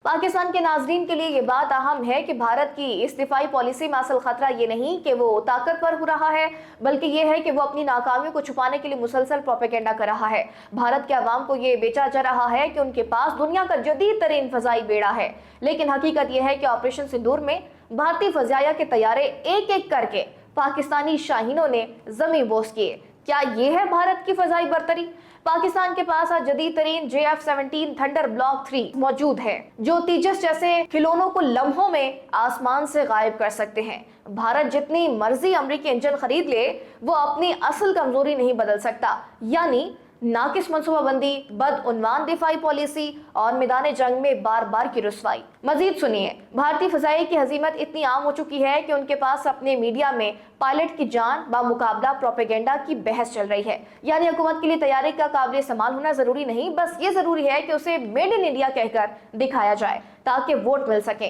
پاکستان کے ناظرین کے لیے یہ بات اہم ہے کہ بھارت کی اس دفاعی پالیسی میں اصل خطرہ یہ نہیں کہ وہ طاقتور ہو رہا ہے، بلکہ یہ ہے کہ وہ اپنی ناکامیوں کو چھپانے کے لیے مسلسل پروپیگنڈا کر رہا ہے۔ بھارت کے عوام کو یہ بیچا جا رہا ہے کہ ان کے پاس دنیا کا جدید ترین فضائی بیڑا ہے، لیکن حقیقت یہ ہے کہ آپریشن سندور میں بھارتی فضائیہ کے طیارے ایک ایک کر کے پاکستانی شاہینوں نے زمین بوس کیے۔ کیا یہ ہے بھارت کی فضائی برتری؟ پاکستان کے پاس آج جدید ترین JF-17 تھنڈر بلاک 3 موجود ہے، جو تیجس جیسے کھلونوں کو لمحوں میں آسمان سے غائب کر سکتے ہیں۔ بھارت جتنی مرضی امریکی انجن خرید لے، وہ اپنی اصل کمزوری نہیں بدل سکتا، یعنی ناقص منصوبہ بندی، بدعنوان دفاعی پالیسی اور میدان جنگ میں بار بار کی رسوائی۔ مزید سنیے، بھارتی فضائی کی ہزیمت اتنی عام ہو چکی ہے کہ ان کے پاس اپنے میڈیا میں پائلٹ کی جان بمقابلہ پروپیگنڈا کی بحث چل رہی ہے۔ یعنی حکومت کے لیے طیارے کا قابل استعمال ہونا ضروری نہیں، بس یہ ضروری ہے کہ اسے میڈ ان انڈیا کہہ کر دکھایا جائے تاکہ ووٹ مل سکیں۔